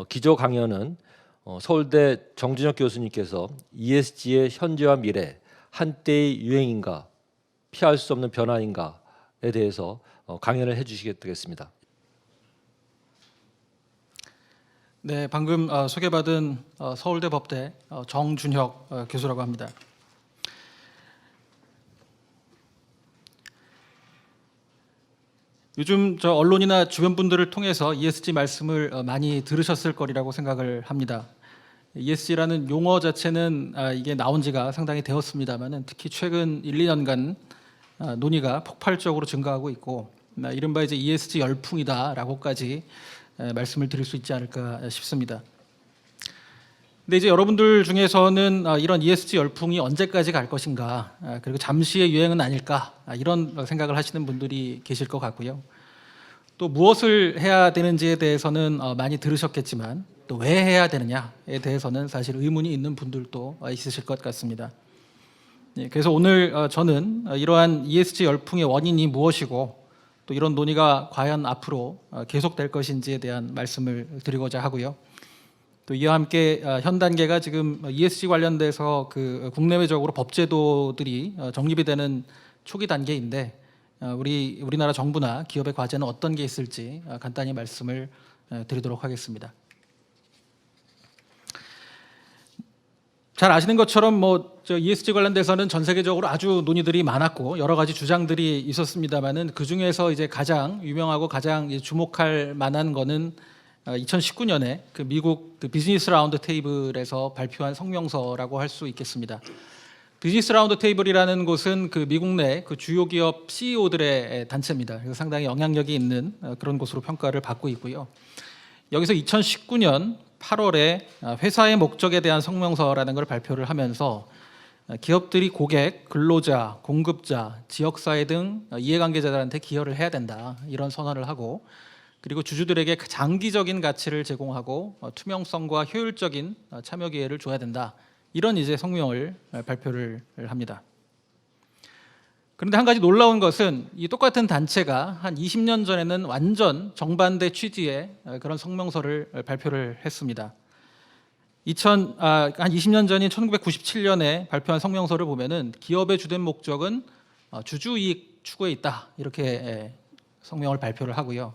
기조 강연은 서울대 정준혁 교수님께서 ESG의 현재와 미래, 한때의 유행인가, 피할 수 없는 변화인가에 대해서 강연을 해주시게 되겠습니다. 네, 방금 소개받은 서울대 법대 정준혁 교수라고 합니다. 요즘 저 언론이나 주변 분들을 통해서 ESG 말씀을 많이 들으셨을 거리라고 생각을 합니다. ESG라는 용어 자체는 이게 나온 지가 상당히 되었습니다만은 특히 최근 1, 2년간 논의가 폭발적으로 증가하고 있고 이른바 이제 ESG 열풍이다라고까지 말씀을 드릴 수 있지 않을까 싶습니다. 근데 이제 여러분들 중에서는 이런 ESG 열풍이 언제까지 갈 것인가, 그리고 잠시의 유행은 아닐까, 이런 생각을 하시는 분들이 계실 것 같고요. 또 무엇을 해야 되는지에 대해서는 많이 들으셨겠지만 또 왜 해야 되느냐에 대해서는 사실 의문이 있는 분들도 있으실 것 같습니다. 그래서 오늘 저는 이러한 ESG 열풍의 원인이 무엇이고 또 이런 논의가 과연 앞으로 계속될 것인지에 대한 말씀을 드리고자 하고요. 또 이와 함께 현 단계가 지금 ESG 관련돼서 그 국내외적으로 법제도들이 정립이 되는 초기 단계인데 우리나라 정부나 기업의 과제는 어떤 게 있을지 간단히 말씀을 드리도록 하겠습니다. 잘 아시는 것처럼 ESG 관련돼서는 전 세계적으로 아주 논의들이 많았고 여러 가지 주장들이 있었습니다만은 그 중에서 이제 가장 유명하고 가장 주목할 만한 거는 2019년에 그 미국 그 비즈니스 라운드 테이블에서 발표한 성명서라고 할 수 있겠습니다. 비즈니스 라운드 테이블이라는 곳은 그 미국 내 그 주요 기업 CEO들의 단체입니다. 그래서 상당히 영향력이 있는 그런 곳으로 평가를 받고 있고요. 여기서 2019년 8월에 회사의 목적에 대한 성명서라는 걸 발표를 하면서 기업들이 고객, 근로자, 공급자, 지역사회 등 이해관계자들한테 기여를 해야 된다, 이런 선언을 하고, 그리고 주주들에게 장기적인 가치를 제공하고 투명성과 효율적인 참여 기회를 줘야 된다, 이런 이제 성명을 발표를 합니다. 그런데 한 가지 놀라운 것은 이 똑같은 단체가 한 20년 전에는 완전 정반대 취지의 그런 성명서를 발표를 했습니다. 한 20년 전인 1997년에 발표한 성명서를 보면은 기업의 주된 목적은 주주이익 추구에 있다, 이렇게 성명을 발표를 하고요.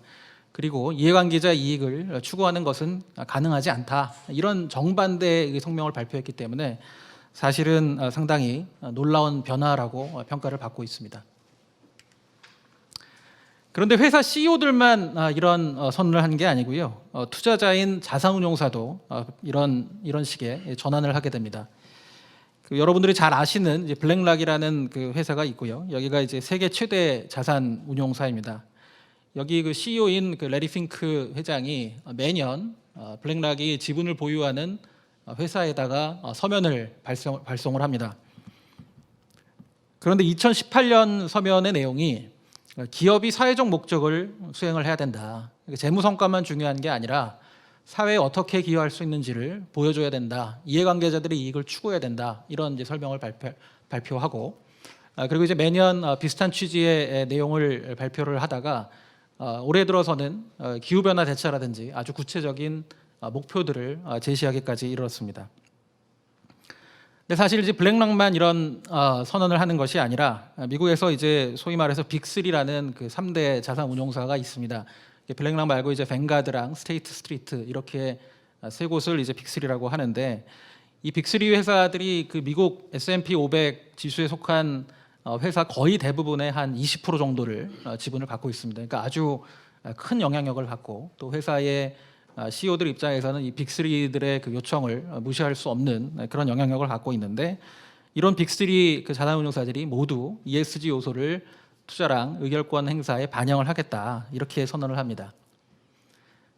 그리고 이해관계자 이익을 추구하는 것은 가능하지 않다, 이런 정반대의 성명을 발표했기 때문에 사실은 상당히 놀라운 변화라고 평가를 받고 있습니다. 그런데 회사 CEO들만 이런 선언을 한 게 아니고요. 투자자인 자산운용사도 이런 식의 전환을 하게 됩니다. 여러분들이 잘 아시는 이제 블랙락이라는 그 회사가 있고요. 여기가 이제 세계 최대 자산운용사입니다. 여기 그 CEO인 그 레리 핑크 회장이 매년 블랙락이 지분을 보유하는 회사에다가 서면을 발송을 합니다. 그런데 2018년 서면의 내용이 기업이 사회적 목적을 수행을 해야 된다, 재무 성과만 중요한 게 아니라 사회에 어떻게 기여할 수 있는지를 보여줘야 된다, 이해관계자들의 이익을 추구해야 된다, 이런 이제 설명을 발표하고, 그리고 이제 매년 비슷한 취지의 내용을 발표를 하다가 올해 들어서는 기후변화 대처라든지 아주 구체적인 목표들을 제시하기까지 이르렀습니다. 근데 사실 이제 블랙락만 이런 선언을 하는 것이 아니라 미국에서 이제 소위 말해서 빅3라는 그 3대 자산 운용사가 있습니다. 블랙락 말고 이제 뱅가드랑 스테이트 스트리트, 이렇게 세 곳을 이제 빅3라고 하는데, 이 빅3 회사들이 그 미국 S&P 500 지수에 속한 회사 거의 대부분의 한 20% 정도를 지분을 갖고 있습니다. 그러니까 아주 큰 영향력을 갖고, 또 회사의 CEO들 입장에서는 이 빅3들의 그 요청을 무시할 수 없는 그런 영향력을 갖고 있는데, 이런 빅3 그 자산운용사들이 모두 ESG 요소를 투자랑 의결권 행사에 반영을 하겠다, 이렇게 선언을 합니다.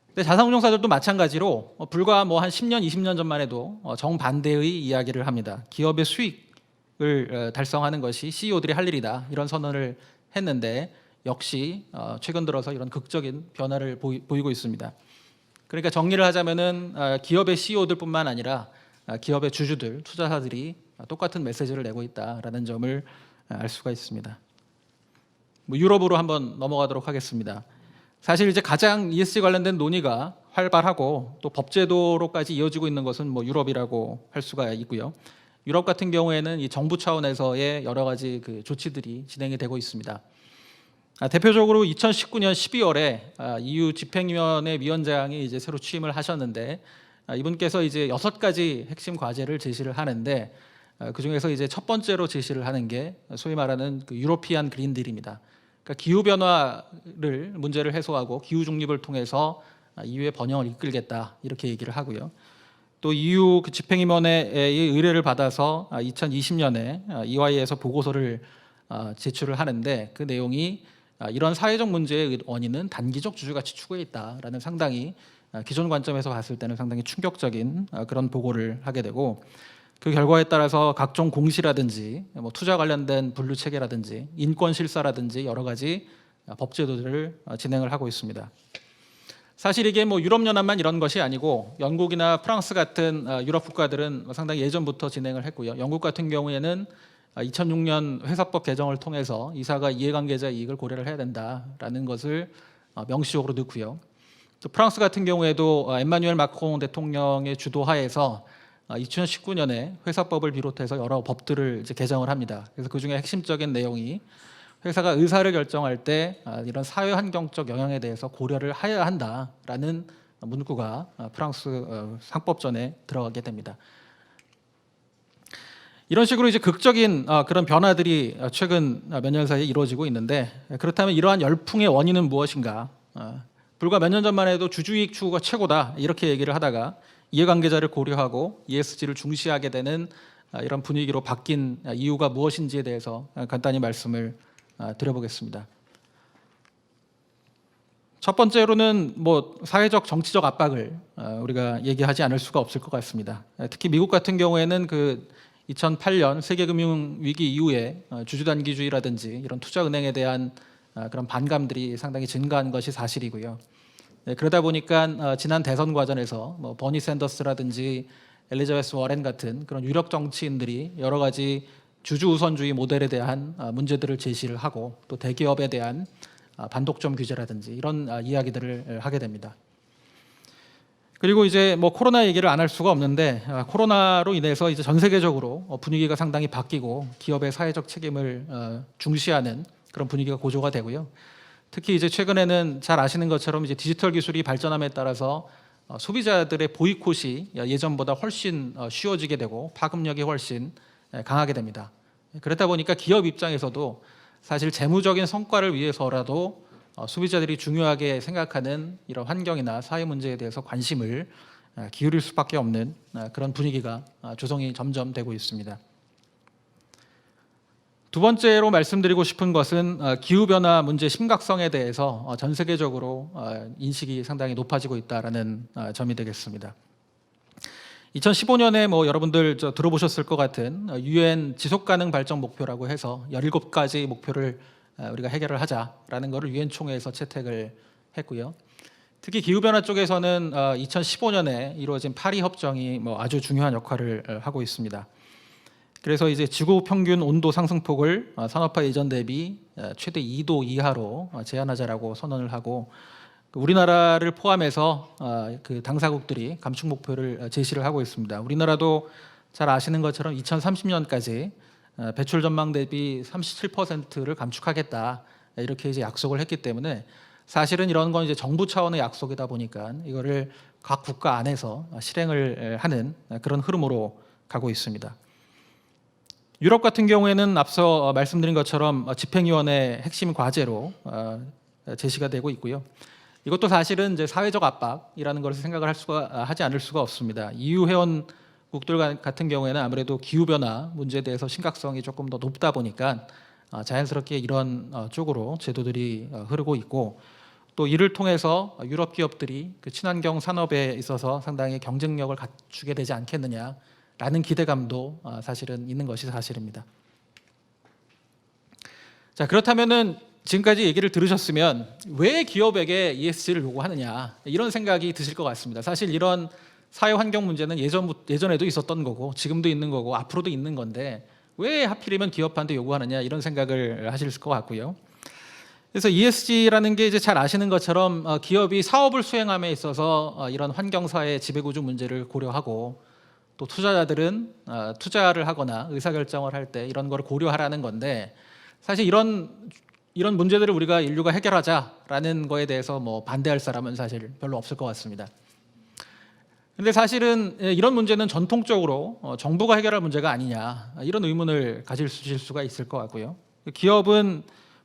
근데 자산운용사들도 마찬가지로 불과 한 10년, 20년 전만 해도 정반대의 이야기를 합니다. 기업의 수익을 달성하는 것이 CEO들이 할 일이다, 이런 선언을 했는데 역시 최근 들어서 이런 극적인 변화를 보이고 있습니다. 그러니까 정리를 하자면은 기업의 CEO들뿐만 아니라 기업의 주주들, 투자자들이 똑같은 메시지를 내고 있다라는 점을 알 수가 있습니다. 유럽으로 한번 넘어가도록 하겠습니다. 사실 이제 가장 ESG 관련된 논의가 활발하고 또 법제도로까지 이어지고 있는 것은 뭐 유럽이라고 할 수가 있고요. 유럽 같은 경우에는 이 정부 차원에서의 여러 가지 그 조치들이 진행이 되고 있습니다. 대표적으로 2019년 12월에 EU 집행위원회 위원장이 이제 새로 취임을 하셨는데 이분께서 이제 6가지 핵심 과제를 제시를 하는데 그 중에서 이제 첫 번째로 제시를 하는 게 소위 말하는 그 유로피안 그린딜입니다. 그러니까 기후 변화를 문제를 해소하고 기후 중립을 통해서 EU의 번영을 이끌겠다 이렇게 얘기를 하고요. 또 EU 그 집행위원회의 의뢰를 받아서 2020년에 EY에서 보고서를 제출을 하는데 그 내용이 이런 사회적 문제의 원인은 단기적 주주가치 추구에 있다라는 상당히 기존 관점에서 봤을 때는 상당히 충격적인 그런 보고를 하게 되고 그 결과에 따라서 각종 공시라든지 뭐 투자 관련된 분류 체계라든지 인권 실사라든지 여러 가지 법제도들을 진행을 하고 있습니다. 사실 이게 뭐 유럽연합만 이런 것이 아니고 영국이나 프랑스 같은 유럽 국가들은 상당히 예전부터 진행을 했고요. 영국 같은 경우에는 2006년 회사법 개정을 통해서 이사가 이해관계자 이익을 고려를 해야 된다라는 것을 명시적으로 넣고요. 또 프랑스 같은 경우에도 엠마누엘 마크롱 대통령의 주도하에서 2019년에 회사법을 비롯해서 여러 법들을 이제 개정을 합니다. 그래서 그 중에 핵심적인 내용이 회사가 의사를 결정할 때 이런 사회 환경적 영향에 대해서 고려를 해야 한다라는 문구가 프랑스 상법전에 들어가게 됩니다. 이런 식으로 이제 극적인 그런 변화들이 최근 몇 년 사이에 이루어지고 있는데 그렇다면 이러한 열풍의 원인은 무엇인가? 불과 몇 년 전만 해도 주주이익 추구가 최고다 이렇게 얘기를 하다가 이해관계자를 고려하고 ESG를 중시하게 되는 이런 분위기로 바뀐 이유가 무엇인지에 대해서 간단히 말씀을 드려보겠습니다. 첫 번째로는 뭐 사회적 정치적 압박을 우리가 얘기하지 않을 수가 없을 것 같습니다. 특히 미국 같은 경우에는 그 2008년 세계금융위기 이후에 주주단기주의라든지 이런 투자은행에 대한 그런 반감들이 상당히 증가한 것이 사실이고요. 그러다 보니까 지난 대선 과정에서 뭐 버니 샌더스라든지 엘리자베스 워렌 같은 그런 유력 정치인들이 여러 가지 주주 우선주의 모델에 대한 문제들을 제시를 하고 또 대기업에 대한 반독점 규제라든지 이런 이야기들을 하게 됩니다. 그리고 이제 뭐 코로나 얘기를 안 할 수가 없는데 코로나로 인해서 이제 전 세계적으로 분위기가 상당히 바뀌고 기업의 사회적 책임을 중시하는 그런 분위기가 고조가 되고요. 특히 이제 최근에는 잘 아시는 것처럼 이제 디지털 기술이 발전함에 따라서 소비자들의 보이콧이 예전보다 훨씬 쉬워지게 되고 파급력이 훨씬 강하게 됩니다. 그렇다 보니까 기업 입장에서도 사실 재무적인 성과를 위해서라도 소비자들이 중요하게 생각하는 이런 환경이나 사회 문제에 대해서 관심을 기울일 수밖에 없는 그런 분위기가 조성이 점점 되고 있습니다. 두 번째로 말씀드리고 싶은 것은 기후변화 문제 심각성에 대해서 전 세계적으로 인식이 상당히 높아지고 있다는 점이 되겠습니다. 2015년에 뭐 여러분들 들어보셨을 것 같은 UN 지속가능 발전 목표라고 해서 17가지 목표를 우리가 해결을 하자라는 것을 UN 총회에서 채택을 했고요. 특히 기후변화 쪽에서는 2015년에 이루어진 파리 협정이 뭐 아주 중요한 역할을 하고 있습니다. 그래서 이제 지구 평균 온도 상승폭을 산업화 이전 대비 최대 2도 이하로 제한하자라고 선언을 하고 우리나라를 포함해서 그 당사국들이 감축 목표를 제시를 하고 있습니다. 우리나라도 잘 아시는 것처럼 2030년까지 배출 전망 대비 37%를 감축하겠다 이렇게 이제 약속을 했기 때문에 사실은 이런 건 이제 정부 차원의 약속이다 보니까 이거를 각 국가 안에서 실행을 하는 그런 흐름으로 가고 있습니다. 유럽 같은 경우에는 앞서 말씀드린 것처럼 집행위원회 핵심 과제로 제시가 되고 있고요. 이것도 사실은 이제 사회적 압박이라는 것을 생각을 하지 않을 수가 없습니다. EU 회원국들 같은 경우에는 아무래도 기후 변화 문제에 대해서 심각성이 조금 더 높다 보니까 자연스럽게 이런 쪽으로 제도들이 흐르고 있고 또 이를 통해서 유럽 기업들이 그 친환경 산업에 있어서 상당히 경쟁력을 갖추게 되지 않겠느냐라는 기대감도 사실은 있는 것이 사실입니다. 자, 그렇다면은 지금까지 얘기를 들으셨으면 왜 기업에게 ESG를 요구하느냐 이런 생각이 드실 것 같습니다. 사실 이런 사회 환경 문제는 예전에도 있었던 거고 지금도 있는 거고 앞으로도 있는 건데 왜 하필이면 기업한테 요구하느냐 이런 생각을 하실 것 같고요. 그래서 ESG라는 게 이제 잘 아시는 것처럼 기업이 사업을 수행함에 있어서 이런 환경사회 지배구조 문제를 고려하고 또 투자자들은 투자를 하거나 의사결정을 할 때 이런 걸 고려하라는 건데 사실 이런 문제들을 우리가 인류가 해결하자라는 거에 대해서 뭐 반대할 사람은 사실 별로 없을 것 같습니다. 근데 사실은 이런 문제는 전통적으로 정부가 해결할 문제가 아니냐 이런 의문을 가지실 수가 있을 것 같고요. 기업은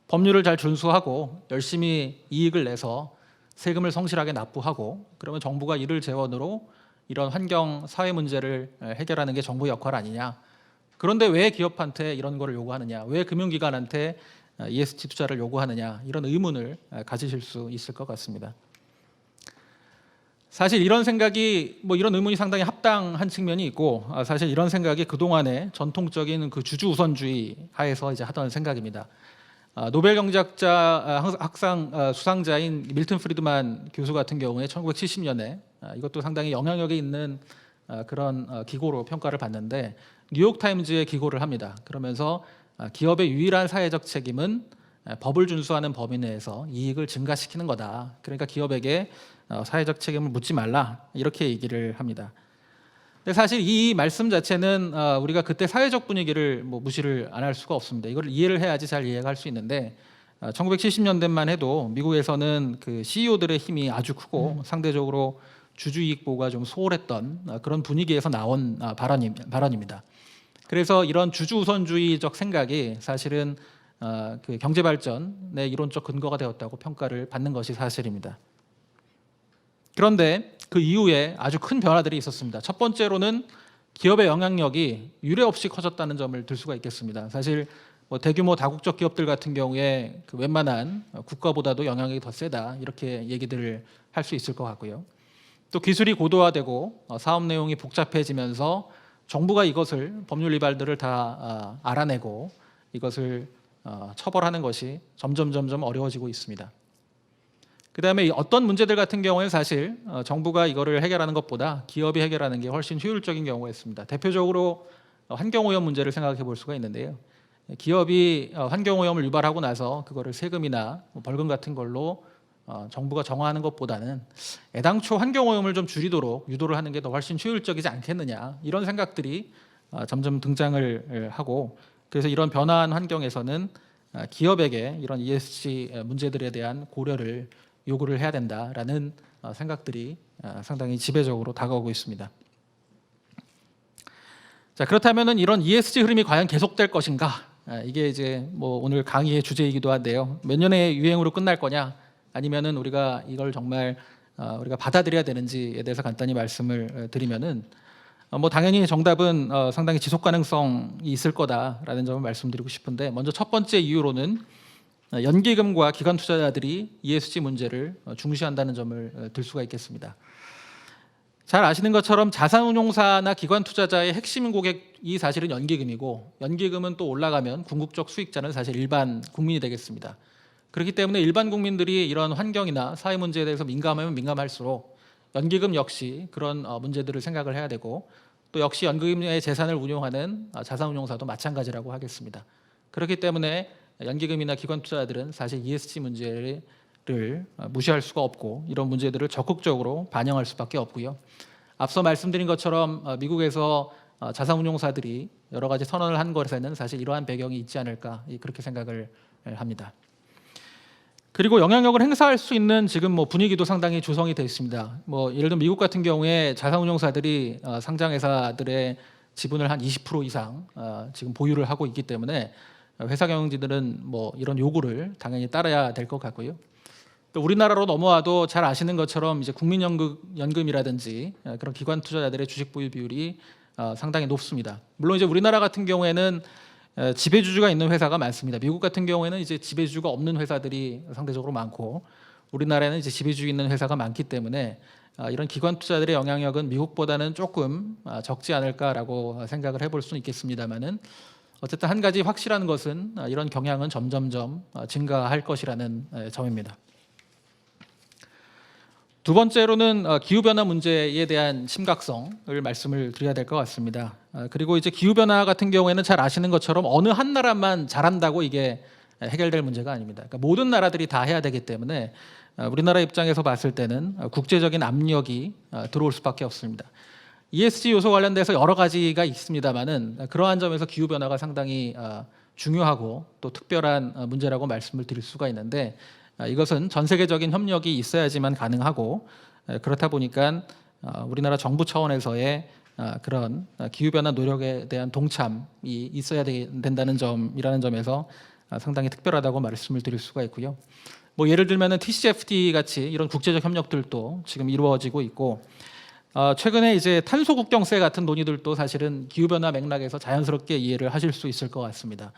법률을 잘 준수하고 열심히 이익을 내서 세금을 성실하게 납부하고 그러면 정부가 이를 재원으로 이런 환경 사회 문제를 해결하는 게 정부 역할 아니냐. 그런데 왜 기업한테 이런 거를 요구하느냐, 왜 금융기관한테 ESG 투자를 요구하느냐 이런 의문을 가지실 수 있을 것 같습니다. 사실 이런 생각이 이런 의문이 상당히 합당한 측면이 있고 사실 이런 생각이 그동안의 전통적인 그 주주 우선주의 하에서 이제 하던 생각입니다. 노벨 경제학자 학상 수상자인 밀턴 프리드만 교수 같은 경우에 1970년에 이것도 상당히 영향력이 있는 그런 기고로 평가를 받는데 뉴욕타임즈에 기고를 합니다. 그러면서 기업의 유일한 사회적 책임은 법을 준수하는 범위 내에서 이익을 증가시키는 거다. 그러니까 기업에게 사회적 책임을 묻지 말라 이렇게 얘기를 합니다. 근데 사실 이 말씀 자체는 우리가 그때 사회적 분위기를 무시를 안 할 수가 없습니다. 이걸 이해를 해야지 잘 이해가 할 수 있는데 1970년대만 해도 미국에서는 그 CEO들의 힘이 아주 크고 상대적으로 주주이익 보호가 좀 소홀했던 그런 분위기에서 나온 발언입니다. 그래서 이런 주주 우선주의적 생각이 사실은 그 경제 발전의 이론적 근거가 되었다고 평가를 받는 것이 사실입니다. 그런데 그 이후에 아주 큰 변화들이 있었습니다. 첫 번째로는 기업의 영향력이 유례 없이 커졌다는 점을 들 수가 있겠습니다. 사실 대규모 다국적 기업들 같은 경우에 그 웬만한 국가보다도 영향력이 더 세다 이렇게 얘기들을 할 수 있을 것 같고요. 또 기술이 고도화되고 사업 내용이 복잡해지면서 정부가 이것을 법률 위반들을 다 알아내고 이것을 처벌하는 것이 점점 어려워지고 있습니다. 그다음에 어떤 문제들 같은 경우에는 사실 정부가 이거를 해결하는 것보다 기업이 해결하는 게 훨씬 효율적인 경우가 있습니다. 대표적으로 환경오염 문제를 생각해 볼 수가 있는데요. 기업이 환경오염을 유발하고 나서 그거를 세금이나 벌금 같은 걸로 정부가 정화하는 것보다는 애당초 환경오염을 좀 줄이도록 유도를 하는 게 더 훨씬 효율적이지 않겠느냐 이런 생각들이 점점 등장을 하고 그래서 이런 변화한 환경에서는 기업에게 이런 ESG 문제들에 대한 고려를 요구를 해야 된다라는 생각들이 상당히 지배적으로 다가오고 있습니다. 자, 그렇다면은 이런 ESG 흐름이 과연 계속될 것인가? 이게 이제 오늘 강의의 주제이기도 한데요. 몇 년의 유행으로 끝날 거냐? 아니면은 우리가 이걸 정말 우리가 받아들여야 되는지에 대해서 간단히 말씀을 드리면은 당연히 정답은 상당히 지속 가능성이 있을 거다라는 점을 말씀드리고 싶은데 먼저 첫 번째 이유로는 연기금과 기관 투자자들이 ESG 문제를 중시한다는 점을 들 수가 있겠습니다. 잘 아시는 것처럼 자산운용사나 기관 투자자의 핵심 고객이 사실은 연기금이고 연기금은 또 올라가면 궁극적 수익자는 사실 일반 국민이 되겠습니다. 그렇기 때문에 일반 국민들이 이런 환경이나 사회 문제에 대해서 민감하면 민감할수록 연기금 역시 그런 문제들을 생각을 해야 되고 또 역시 연기금의 재산을 운용하는 자산운용사도 마찬가지라고 하겠습니다. 그렇기 때문에 연기금이나 기관 투자자들은 사실 ESG 문제를 무시할 수가 없고 이런 문제들을 적극적으로 반영할 수밖에 없고요. 앞서 말씀드린 것처럼 미국에서 자산운용사들이 여러 가지 선언을 한 것에는 사실 이러한 배경이 있지 않을까 그렇게 생각을 합니다. 그리고 영향력을 행사할 수 있는 지금 분위기도 상당히 조성이 되어 있습니다. 예를 들면 미국 같은 경우에 자산운용사들이 상장회사들의 지분을 한 20% 이상 지금 보유를 하고 있기 때문에 회사 경영진들은 이런 요구를 당연히 따라야 될 것 같고요. 또 우리나라로 넘어와도 잘 아시는 것처럼 이제 국민연금이라든지 그런 기관 투자자들의 주식 보유 비율이 상당히 높습니다. 물론 이제 우리나라 같은 경우에는 지배주주가 있는 회사가 많습니다. 미국 같은 경우에는 이제 지배주주가 없는 회사들이 상대적으로 많고 우리나라에는 이제 지배주주 있는 회사가 많기 때문에 이런 기관 투자들의 영향력은 미국보다는 조금 적지 않을까라고 생각을 해볼 수는 있겠습니다만은 어쨌든 한 가지 확실한 것은 이런 경향은 점점점 증가할 것이라는 점입니다. 두 번째로는 기후변화 문제에 대한 심각성을 말씀을 드려야 될 것 같습니다. 그리고 이제 기후변화 같은 경우에는 잘 아시는 것처럼 어느 한 나라만 잘한다고 이게 해결될 문제가 아닙니다. 그러니까 모든 나라들이 다 해야 되기 때문에 우리나라 입장에서 봤을 때는 국제적인 압력이 들어올 수밖에 없습니다. ESG 요소 관련돼서 여러 가지가 있습니다만은 그러한 점에서 기후 변화가 상당히 중요하고 또 특별한 문제라고 말씀을 드릴 수가 있는데 이것은 전 세계적인 협력이 있어야지만 가능하고 그렇다 보니까 우리나라 정부 차원에서의 그런 기후 변화 노력에 대한 동참이 있어야 된다는 점이라는 점에서 상당히 특별하다고 말씀을 드릴 수가 있고요. 뭐 예를 들면은 TCFD 같이 이런 국제적 협력들도 지금 이루어지고 있고 최근에 이제 탄소 국경세 같은 논의들도 사실은 기후 변화 맥락에서 자연스럽게 이해를 하실 수 있을 것 같습니다.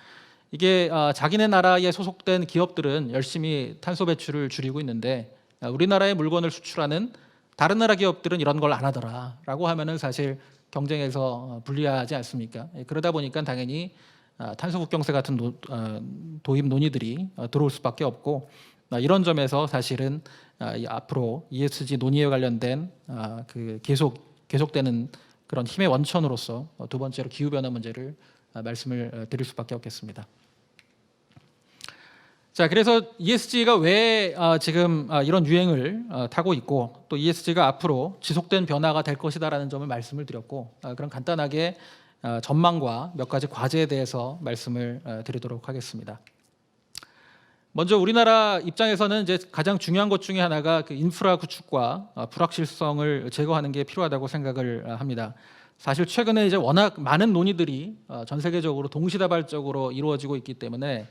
이게 자기네 나라에 소속된 기업들은 열심히 탄소 배출을 줄이고 있는데 우리나라의 물건을 수출하는 다른 나라 기업들은 이런 걸 안 하더라라고 하면은 사실 경쟁에서 불리하지 않습니까? 그러다 보니까 당연히 탄소 국경세 같은 도입 논의들이 들어올 수밖에 없고 이런 점에서 사실은 앞으로 ESG 논의에 관련된 그 계속되는 그런 힘의 원천으로서 두 번째로 기후 변화 문제를 말씀을 드릴 수밖에 없겠습니다. 자, 그래서 ESG가 왜 지금 이런 유행을 타고 있고 또 ESG가 앞으로 지속된 변화가 될 것이다라는 점을 말씀을 드렸고 그럼 간단하게 전망과 몇 가지 과제에 대해서 말씀을 드리도록 하겠습니다. 먼저 우리나라 입장에서는 이제 가장 중요한 것 중에 하나가 그 인프라 구축과 불확실성을 제거하는 게 필요하다고 생각을 합니다. 사실 최근에 이제 워낙 많은 논의들이 전 세계적으로 동시다발적으로 이루어지고 있기 때문에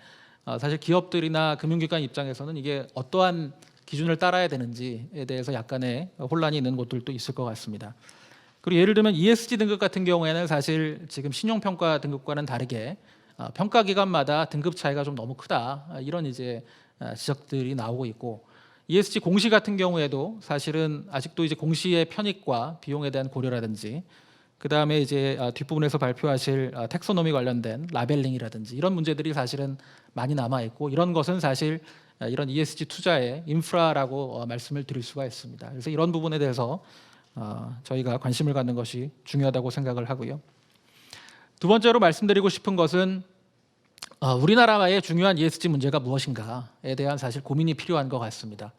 사실 기업들이나 금융기관 입장에서는 이게 어떠한 기준을 따라야 되는지에 대해서 약간의 혼란이 있는 곳들도 있을 것 같습니다. 그리고 예를 들면 ESG 등급 같은 경우에는 사실 지금 신용평가 등급과는 다르게 평가 기관마다 등급 차이가 좀 너무 크다 이런 이제 지적들이 나오고 있고 ESG 공시 같은 경우에도 사실은 아직도 이제 공시의 편익과 비용에 대한 고려라든지 그 다음에 이제 뒷부분에서 발표하실 텍소노미 관련된 라벨링이라든지 이런 문제들이 사실은 많이 남아 있고 이런 것은 사실 이런 ESG 투자의 인프라라고 말씀을 드릴 수가 있습니다. 그래서 이런 부분에 대해서 저희가 관심을 갖는 것이 중요하다고 생각을 하고요. 두 번째로 말씀드리고 싶은 것은 우리나라의 중요한 ESG 문제가 무엇인가에 대한 사실 고민이 필요한 것 같습니다.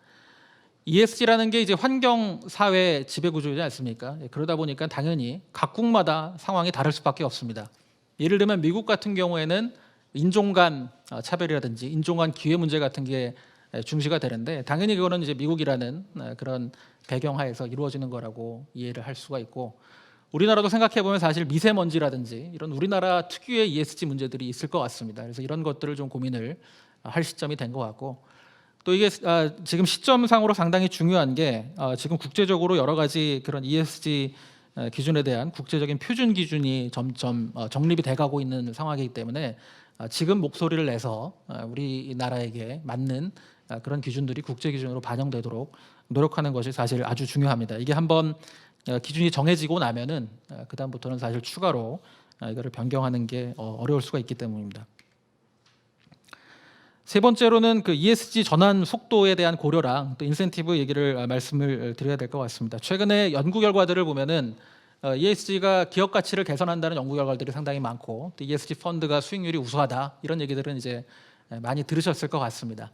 ESG라는 게 이제 환경 사회 지배 구조이지 않습니까? 그러다 보니까 당연히 각국마다 상황이 다를 수밖에 없습니다. 예를 들면 미국 같은 경우에는 인종 간 차별이라든지 인종 간 기회 문제 같은 게 중시가 되는데 당연히 그거는 이제 미국이라는 그런 배경하에서 이루어지는 거라고 이해를 할 수가 있고 우리나라도 생각해 보면 사실 미세먼지라든지 이런 우리나라 특유의 ESG 문제들이 있을 것 같습니다. 그래서 이런 것들을 좀 고민을 할 시점이 된 것 같고 또 이게 지금 시점상으로 상당히 중요한 게 지금 국제적으로 여러 가지 그런 ESG 기준에 대한 국제적인 표준 기준이 점점 정립이 돼가고 있는 상황이기 때문에 지금 목소리를 내서 우리나라에게 맞는 그런 기준들이 국제 기준으로 반영되도록 노력하는 것이 사실 아주 중요합니다. 이게 한번 기준이 정해지고 나면은 그 다음부터는 사실 추가로 이거를 변경하는 게 어려울 수가 있기 때문입니다. 세 번째로는 그 ESG 전환 속도에 대한 고려랑 또 인센티브 얘기를 말씀을 드려야 될 것 같습니다. 최근에 연구 결과들을 보면은 ESG가 기업 가치를 개선한다는 연구 결과들이 상당히 많고 또 ESG 펀드가 수익률이 우수하다 이런 얘기들은 이제 많이 들으셨을 것 같습니다.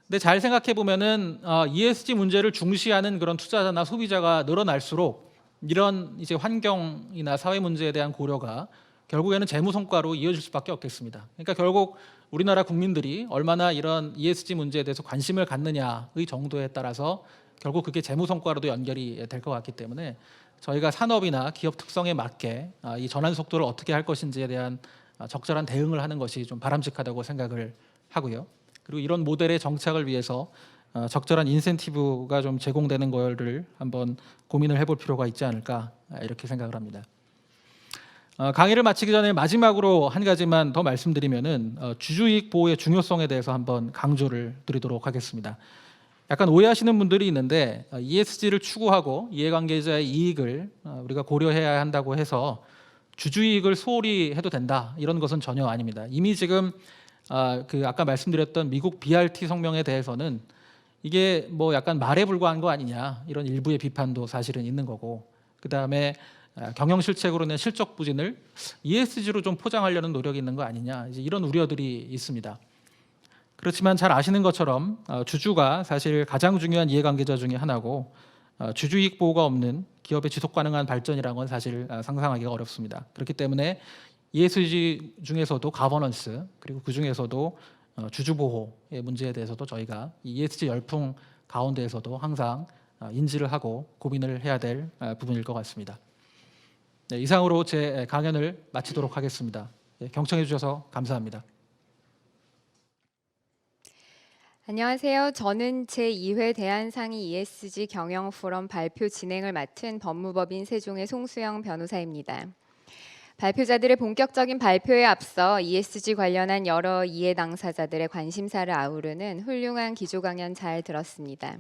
근데 잘 생각해 보면은 ESG 문제를 중시하는 그런 투자자나 소비자가 늘어날수록 이런 이제 환경이나 사회 문제에 대한 고려가 결국에는 재무 성과로 이어질 수밖에 없겠습니다. 그러니까 결국 우리나라 국민들이 얼마나 이런 ESG 문제에 대해서 관심을 갖느냐의 정도에 따라서 결국 그게 재무 성과로도 연결이 될 것 같기 때문에 저희가 산업이나 기업 특성에 맞게 이 전환 속도를 어떻게 할 것인지에 대한 적절한 대응을 하는 것이 좀 바람직하다고 생각을 하고요. 그리고 이런 모델의 정착을 위해서 적절한 인센티브가 좀 제공되는 거를 한번 고민을 해볼 필요가 있지 않을까 이렇게 생각을 합니다. 강의를 마치기 전에 마지막으로 한 가지만 더 말씀드리면은 주주이익 보호의 중요성에 대해서 한번 강조를 드리도록 하겠습니다. 약간 오해하시는 분들이 있는데 ESG를 추구하고 이해관계자의 이익을 우리가 고려해야 한다고 해서 주주이익을 소홀히 해도 된다 이런 것은 전혀 아닙니다. 이미 지금 그 아까 말씀드렸던 미국 BRT 성명에 대해서는 이게 뭐 약간 말에 불과한 거 아니냐 이런 일부의 비판도 사실은 있는 거고 그 다음에 경영 실책으로 낸 실적 부진을 ESG로 좀 포장하려는 노력이 있는 거 아니냐 이제 이런 우려들이 있습니다. 그렇지만 잘 아시는 것처럼 주주가 사실 가장 중요한 이해관계자 중에 하나고 주주이익 보호가 없는 기업의 지속 가능한 발전이라는 건 사실 상상하기가 어렵습니다. 그렇기 때문에 ESG 중에서도 가버넌스 그리고 그 중에서도 주주 보호의 문제에 대해서도 저희가 이 ESG 열풍 가운데에서도 항상 인지를 하고 고민을 해야 될 부분일 것 같습니다. 네, 이상으로 제 강연을 마치도록 하겠습니다. 경청해 주셔서 감사합니다. 안녕하세요. 저는 제2회 대한상의 ESG 경영 포럼 발표 진행을 맡은 법무법인 세종의 송수영 변호사입니다. 발표자들의 본격적인 발표에 앞서 ESG 관련한 여러 이해 당사자들의 관심사를 아우르는 훌륭한 기조 강연 잘 들었습니다.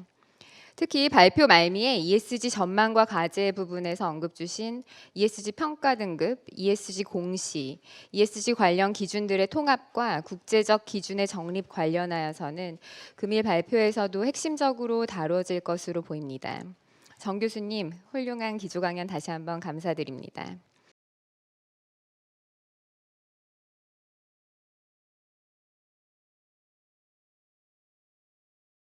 특히 발표 말미에 ESG 전망과 과제 부분에서 언급 주신 ESG 평가 등급, ESG 공시, ESG 관련 기준들의 통합과 국제적 기준의 정립 관련하여서는 금일 발표에서도 핵심적으로 다뤄질 것으로 보입니다. 정 교수님, 훌륭한 기조 강연 다시 한번 감사드립니다.